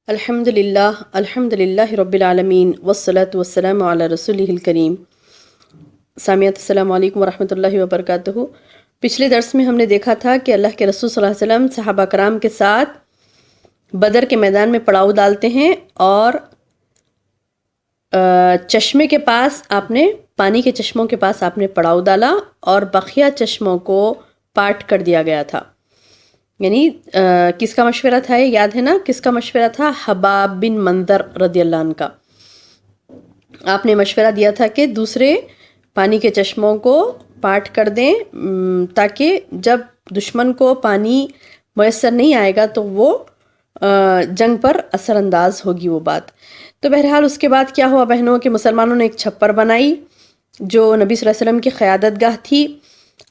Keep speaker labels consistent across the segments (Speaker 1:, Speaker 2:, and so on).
Speaker 1: الحمد للہ رب العالمین والصلاة والسلام علی رسولہ الکریم۔ سامعات السلام علیکم ورحمۃ اللہ وبرکاتہ۔ پچھلے درس میں ہم نے دیکھا تھا کہ اللہ کے رسول صلی اللہ علیہ وسلم صحابہ کرام کے ساتھ بدر کے میدان میں پڑاؤ ڈالتے ہیں اور چشمے کے پاس پانی کے چشموں کے پاس آپ نے پڑاؤ ڈالا اور بقیہ چشموں کو پاٹ کر دیا گیا تھا۔ یعنی کس کا مشورہ تھا؟ یہ یاد ہے نا کس کا مشورہ تھا؟ حباب بن منظر رضی اللہ عنہ کا۔ آپ نے مشورہ دیا تھا کہ دوسرے پانی کے چشموں کو پاٹ کر دیں تاکہ جب دشمن کو پانی میسر نہیں آئے گا تو وہ جنگ پر اثر انداز ہوگی وہ بات۔ تو بہرحال اس کے بعد کیا ہوا بہنوں کہ مسلمانوں نے ایک چھپر بنائی جو نبی صلی اللہ علیہ وسلم کی قیادت گاہ تھی،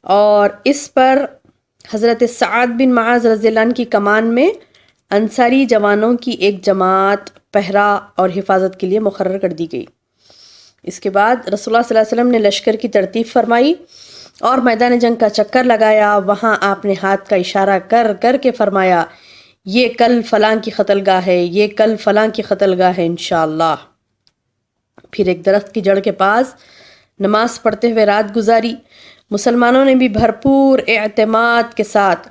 Speaker 1: اور اس پر حضرت سعد بن معاذ رضی اللہ عنہ کی کمان میں انصاری جوانوں کی ایک جماعت پہرا اور حفاظت کے لیے مقرر کر دی گئی۔ اس کے بعد رسول اللہ صلی اللہ علیہ وسلم نے لشکر کی ترتیب فرمائی اور میدان جنگ کا چکر لگایا۔ وہاں آپ نے ہاتھ کا اشارہ کر کر کے فرمایا، یہ کل فلاں کی قتل گاہ ہے، یہ کل فلاں کی قتل گاہ ہے انشاءاللہ۔ پھر ایک درخت کی جڑ کے پاس نماز پڑھتے ہوئے رات گزاری۔ مسلمانوں نے بھی بھرپور اعتماد کے ساتھ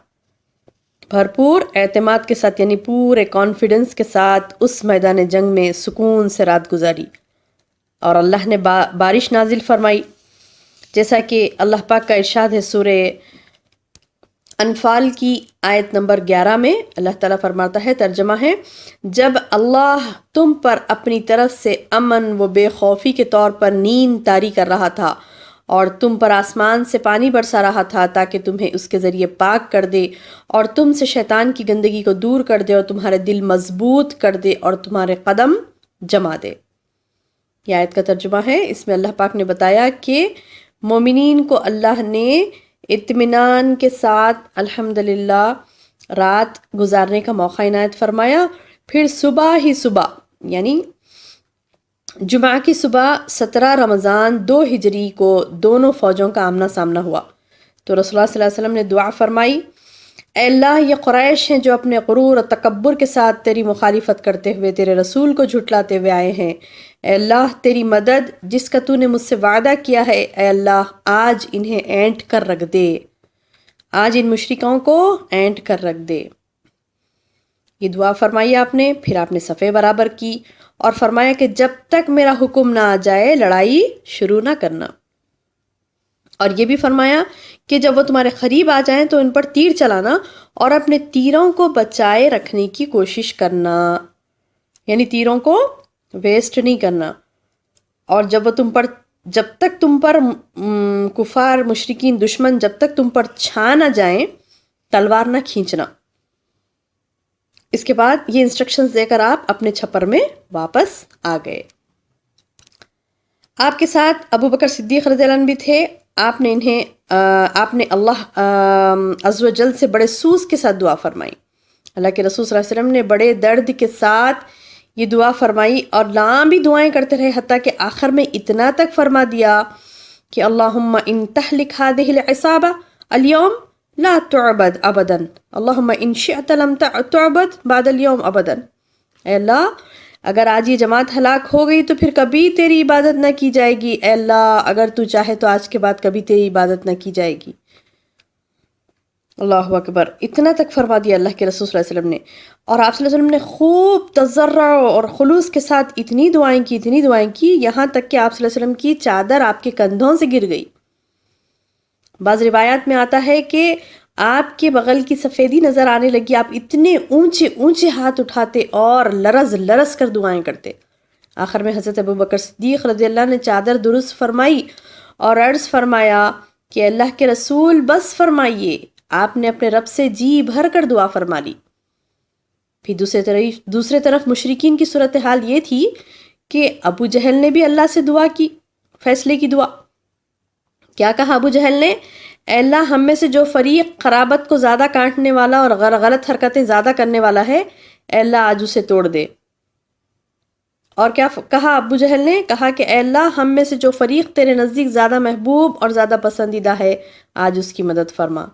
Speaker 1: یعنی پورے کانفیڈنس کے ساتھ اس میدان جنگ میں سکون سے رات گزاری، اور اللہ نے بارش نازل فرمائی، جیسا کہ اللہ پاک کا ارشاد ہے سورہ انفال کی آیت نمبر 11 میں۔ اللہ تعالیٰ فرماتا ہے، ترجمہ ہے، جب اللہ تم پر اپنی طرف سے امن و بے خوفی کے طور پر نیند طاری کر رہا تھا اور تم پر آسمان سے پانی برسا رہا تھا تاکہ تمہیں اس کے ذریعے پاک کر دے اور تم سے شیطان کی گندگی کو دور کر دے اور تمہارے دل مضبوط کر دے اور تمہارے قدم جما دے۔ یہ آیت کا ترجمہ ہے۔ اس میں اللہ پاک نے بتایا کہ مومنین کو اللہ نے اطمینان کے ساتھ الحمدللہ رات گزارنے کا موقع عنایت فرمایا۔ پھر صبح یعنی جمعہ کی صبح 17 رمضان 2 ہجری کو دونوں فوجوں کا آمنا سامنا ہوا تو رسول اللہ صلی اللہ علیہ وسلم نے دعا فرمائی، اے اللہ یہ قریش ہیں جو اپنے غرور اور تکبر کے ساتھ تیری مخالفت کرتے ہوئے تیرے رسول کو جھٹلاتے ہوئے آئے ہیں۔ اے اللہ تیری مدد جس کا تو نے مجھ سے وعدہ کیا ہے، اے اللہ آج انہیں اینٹ کر رکھ دے، آج ان مشرکوں کو اینٹ کر رکھ دے۔ یہ دعا فرمائی آپ نے۔ پھر آپ نے صفیں برابر کی اور فرمایا کہ جب تک میرا حکم نہ آ جائے لڑائی شروع نہ کرنا، اور یہ بھی فرمایا کہ جب وہ تمہارے قریب آ جائیں تو ان پر تیر چلانا اور اپنے تیروں کو بچائے رکھنے کی کوشش کرنا، یعنی تیروں کو ویسٹ نہیں کرنا، اور جب تک تم پر کفار مشرکین دشمن جب تک تم پر چھا نہ جائیں تلوار نہ کھینچنا۔ اس کے بعد یہ انسٹرکشنز دے کر آپ اپنے چھپر میں واپس آ گئے۔ آپ کے ساتھ ابو بکر صدیق رضی اللہ عنہ بھی تھے۔ آپ نے اللہ عز و جل سے بڑے سوز کے ساتھ دعا فرمائی۔ اللہ کے رسول صلی اللہ علیہ وسلم نے بڑے درد کے ساتھ یہ دعا فرمائی اور لمبی دعائیں کرتے رہے، حتیٰ کہ آخر میں اتنا تک فرما دیا کہ اللہم ان تہلک ہذہ العصابہ اليوم لا تعبد ابدا، اللہم ان شئت لم تعبد بعد اليوم ابدا۔ اے اللہ اگر آج یہ جماعت ہلاک ہو گئی تو پھر کبھی تیری عبادت نہ کی جائے گی، اے اللہ اگر تو چاہے تو آج کے بعد کبھی تیری عبادت نہ کی جائے گی۔ اللہ اکبر، اتنا تک فرما دیا اللہ کے رسول صلی اللہ علیہ وسلم نے، اور آپ صلی اللہ علیہ وسلم نے خوب تضرع اور خلوص کے ساتھ اتنی دعائیں کی یہاں تک کہ آپ صلی اللہ علیہ وسلم کی چادر آپ کے کندھوں سے گر گئی۔ بعض روایات میں آتا ہے کہ آپ کے بغل کی سفیدی نظر آنے لگی، آپ اتنے اونچے ہاتھ اٹھاتے اور لرز کر دعائیں کرتے۔ آخر میں حضرت ابو بکر صدیق رضی اللہ نے چادر درست فرمائی اور عرض فرمایا کہ اللہ کے رسول بس فرمائیے۔ آپ نے اپنے رب سے جی بھر کر دعا فرما لی۔ پھر دوسرے طرف مشرکین کی صورتحال یہ تھی کہ ابو جہل نے بھی اللہ سے دعا کی، فیصلے کی دعا۔ کیا کہا ابو جہل نے؟ اے اللہ ہم میں سے جو فریق قرابت کو زیادہ کاٹنے والا اور غلط حرکتیں زیادہ کرنے والا ہے، اے اللہ آج اسے توڑ دے۔ اور کیا کہا ابو جہل نے؟ کہا کہ اے اللہ ہم میں سے جو فریق تیرے نزدیک زیادہ محبوب اور زیادہ پسندیدہ ہے، آج اس کی مدد فرما۔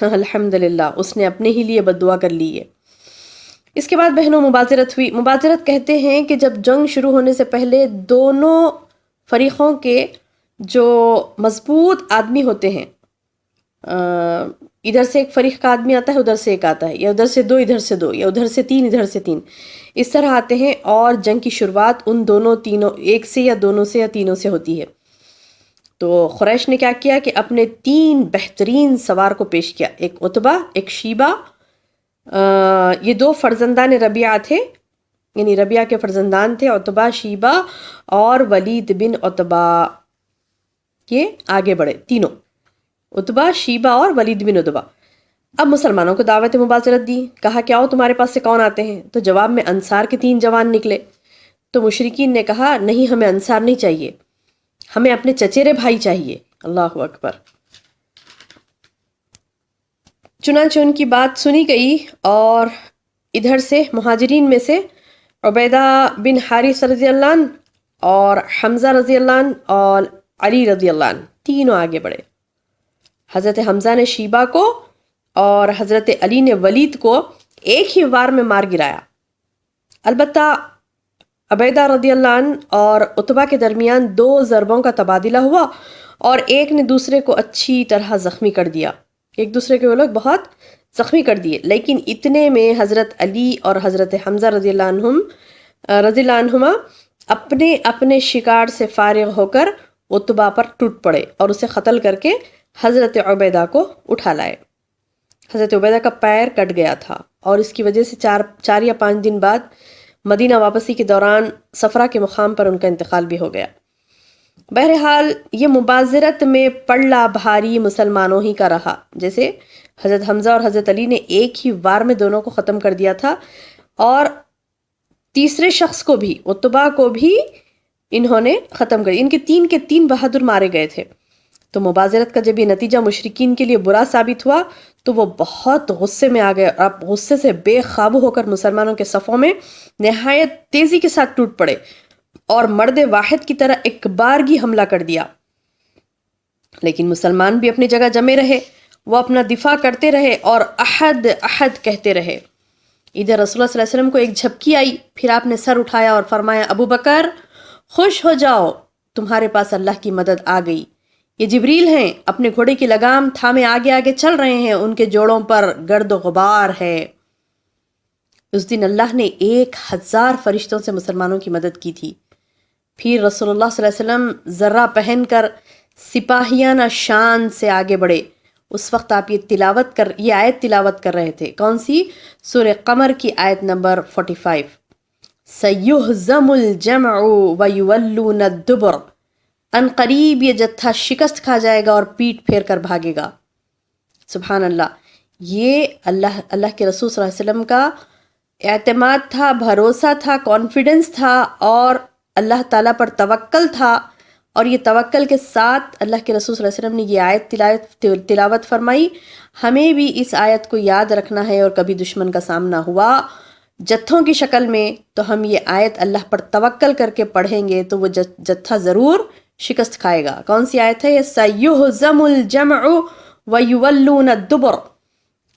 Speaker 1: الحمدللہ اس نے اپنے ہی لیے بد دعا کر لی ہے۔ اس کے بعد بہنوں مبازرت ہوئی. مبازرت کہتے ہیں کہ جب جنگ شروع ہونے سے پہلے دونوں فریقوں کے جو مضبوط آدمی ہوتے ہیں، ادھر سے ایک فریق کا آدمی آتا ہے، ادھر سے ایک آتا ہے، یا ادھر سے دو ادھر سے دو، یا ادھر سے تین ادھر سے تین، اس طرح آتے ہیں، اور جنگ کی شروعات ان دونوں تینوں ایک سے یا دونوں سے یا تینوں سے ہوتی ہے. تو قریش نے کیا کیا کہ اپنے 3 بہترین سوار کو پیش کیا. ایک عتبہ، ایک شیبہ، یہ 2 فرزندان ربیعہ تھے، یعنی ربیعہ کے فرزندان تھے عتبہ، شیبہ اور ولید بن عتبہ. یہ آگے بڑھے تینوں، عتبہ، شیبہ اور ولید بن عتبہ. اب مسلمانوں کو دعوت مبازرت دی، کہا کہ آؤ تمہارے پاس سے کون آتے ہیں؟ تو جواب میں انصار کے 3 جوان نکلے. تو مشرکین نے کہا نہیں، ہمیں انصار نہیں چاہیے، ہمیں اپنے چچیرے بھائی چاہیے. اللہ اکبر. چنانچہ ان کی بات سنی گئی، اور ادھر سے مہاجرین میں سے عبیدہ بن حارث رضی اللہ عنہ اور حمزہ رضی اللہ عنہ اور علی رضی اللہ عنہ تینوں آگے بڑھے. حضرت حمزہ نے شیبہ کو اور حضرت علی نے ولید کو ایک ہی وار میں مار گرایا. البتہ عبیدہ رضی اللہ عنہ اور عتبہ کے درمیان 2 ضربوں کا تبادلہ ہوا، اور ایک نے دوسرے کو اچھی طرح زخمی کر دیا. ایک دوسرے کے وہ لوگ بہت زخمی کر دیے. لیکن اتنے میں حضرت علی اور حضرت حمزہ رضی اللہ عنہما اپنے اپنے شکار سے فارغ ہو کر عتبہ پر ٹوٹ پڑے اور اسے قتل کر کے حضرت عبیدہ کو اٹھا لائے. حضرت عبیدہ کا پیر کٹ گیا تھا، اور اس کی وجہ سے 4 یا 5 دن بعد مدینہ واپسی کے دوران صفرا کے مقام پر ان کا انتقال بھی ہو گیا. بہرحال یہ مبازرت میں پڑلا بھاری مسلمانوں ہی کا رہا. جیسے حضرت حمزہ اور حضرت علی نے ایک ہی وار میں دونوں کو ختم کر دیا تھا، اور تیسرے شخص کو بھی، عتبہ کو بھی انہوں نے ختم کر دیا. ان کے 3 کے 3 بہادر مارے گئے تھے. تو مبازرت کا جب یہ نتیجہ مشرکین کے لیے برا ثابت ہوا تو وہ بہت غصے میں آ گئے، اور اب غصے سے بے قابو ہو کر مسلمانوں کے صفوں میں نہایت تیزی کے ساتھ ٹوٹ پڑے، اور مرد واحد کی طرح ایک بارگی حملہ کر دیا. لیکن مسلمان بھی اپنی جگہ جمے رہے، وہ اپنا دفاع کرتے رہے اور احد احد کہتے رہے. ادھر رسول اللہ صلی اللہ علیہ وسلم کو ایک جھپکی آئی، پھر آپ نے سر اٹھایا اور فرمایا ابو بکر خوش ہو جاؤ، تمہارے پاس اللہ کی مدد آ گئی. یہ جبریل ہیں، اپنے گھوڑے کی لگام تھامے آگے آگے چل رہے ہیں، ان کے جوڑوں پر گرد و غبار ہے. اس دن اللہ نے 1000 فرشتوں سے مسلمانوں کی مدد کی تھی. پھر رسول اللہ صلی اللہ علیہ وسلم ذرہ پہن کر سپاہیانہ شان سے آگے بڑھے. اس وقت آپ یہ آیت تلاوت کر رہے تھے. کون سی؟ سورہ قمر کی آیت نمبر 45. سَيُهْزَمُ الْجَمْعُ وَيُوَلُّونَ الدُّبُرَ. ان قریب یہ جتھا شکست کھا جائے گا اور پیٹ پھیر کر بھاگے گا. سبحان اللہ. یہ اللہ کے رسول صلی اللہ علیہ وسلم کا اعتماد تھا، بھروسہ تھا، کانفیڈنس تھا، اور اللہ تعالیٰ پر توکل تھا. اور یہ توکل کے ساتھ اللہ کے رسول صلی اللہ علیہ وسلم نے یہ آیت تلاوت فرمائی. ہمیں بھی اس آیت کو یاد رکھنا ہے، اور کبھی دشمن کا سامنا ہوا جتھوں کی شکل میں تو ہم یہ آیت اللہ پر توکل کر کے پڑھیں گے تو وہ جتھا ضرور شکست کھائے گا. کون سی آیت ہے یہ؟ سَيُهْزَمُ الْجَمْعُ وَيُوَلُّونَ الدُّبُرَ.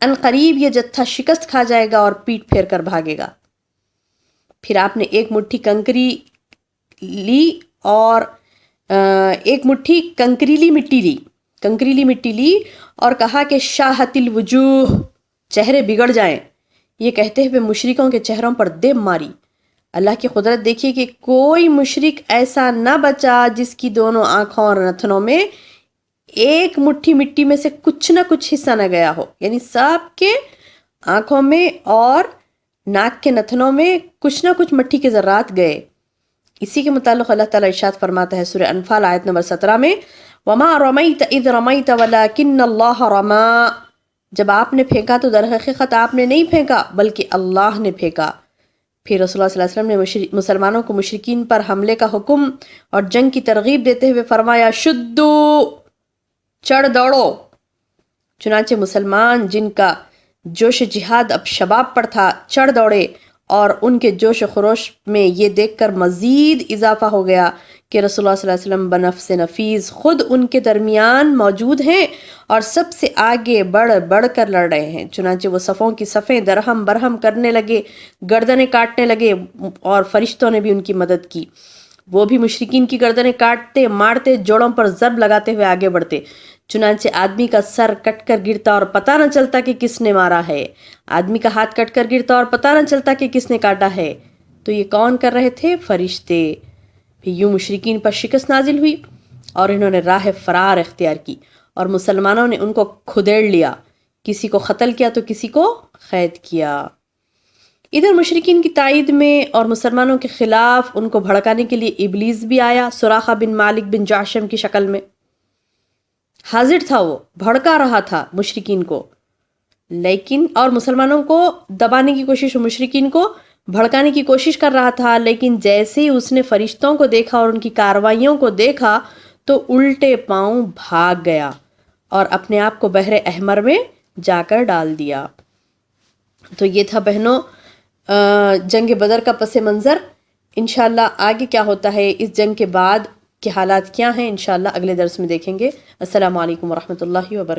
Speaker 1: ان قریب یہ جتھا شکست کھا جائے گا اور پیٹ پھیر کر بھاگے گا. پھر آپ نے ایک مٹھی کنکری لی اور ایک مٹھی کنکریلی مٹی لی اور کہا کہ شاہت الوجوہ، چہرے بگڑ جائیں. یہ کہتے ہوئے مشرکوں کے چہروں پر دب ماری. اللہ کی قدرت دیکھیے کہ کوئی مشرک ایسا نہ بچا جس کی دونوں آنکھوں اور نتنوں میں ایک مٹھی مٹی میں سے کچھ نہ کچھ حصہ نہ گیا ہو. یعنی سب کے آنکھوں میں اور ناک کے نتنوں میں کچھ نہ کچھ مٹی کے ذرات گئے. اسی کے متعلق اللہ تعالیٰ ارشاد فرماتا ہے سورہ انفال آیت نمبر 17 میں وَمَا رَمَيْتَ إِذْ رَمَيْتَ وَلَكِنَّ اللَّهَ رَمَا. جب آپ نے پھینکا تو در حقیقت آپ نے نہیں پھینکا بلکہ اللہ نے پھینکا. پھر رسول اللہ صلی اللہ علیہ وسلم نے مسلمانوں کو مشرکین پر حملے کا حکم اور جنگ کی ترغیب دیتے ہوئے فرمایا شدو، چڑھ دوڑو. چنانچہ مسلمان جن کا جوش جہاد اب شباب پر تھا چڑھ دوڑے، اور ان کے جوش و خروش میں یہ دیکھ کر مزید اضافہ ہو گیا کہ رسول اللہ صلی اللہ علیہ وسلم بنفس نفیس خود ان کے درمیان موجود ہیں اور سب سے آگے بڑھ کر لڑ رہے ہیں۔ چنانچہ وہ صفوں کی صفیں درہم برہم کرنے لگے، گردنیں کاٹنے لگے، اور فرشتوں نے بھی ان کی مدد کی۔ وہ بھی مشرکین کی گردنیں کاٹتے، مارتے، جوڑوں پر ضرب لگاتے ہوئے آگے بڑھتے۔ چنانچہ آدمی کا سر کٹ کر گرتا اور پتہ نہ چلتا کہ کس نے مارا ہے، آدمی کا ہاتھ کٹ کر گرتا اور پتہ نہ چلتا کہ کس نے کاٹا ہے۔ تو یہ کون کر رہے تھے؟ فرشتے۔ پھر یوں مشرکین پر شکست نازل ہوئی اور انہوں نے راہ فرار اختیار کی، اور مسلمانوں نے ان کو کھدیڑ لیا، کسی کو قتل کیا تو کسی کو قید کیا۔ ادھر مشرکین کی تائید میں اور مسلمانوں کے خلاف ان کو بھڑکانے کے لیے ابلیس بھی آیا، سراقہ بن مالک بن جعشم کی شکل میں حاضر تھا، وہ بھڑکا رہا تھا مشرکین کو، لیکن اور مسلمانوں کو دبانے کی کوشش، مشرکین کو بھڑکانے کی کوشش کر رہا تھا، لیکن جیسے ہی اس نے فرشتوں کو دیکھا اور ان کی کارروائیوں کو دیکھا تو الٹے پاؤں بھاگ گیا اور اپنے آپ کو بحر احمر میں جا کر ڈال دیا۔ تو یہ تھا بہنوں جنگ بدر کا پس منظر۔ انشاءاللہ آگے کیا ہوتا ہے، اس جنگ کے بعد کے حالات کیا ہیں، انشاءاللہ اگلے درس میں دیکھیں گے۔ السلام علیکم ورحمۃ اللہ وبرکاتہ۔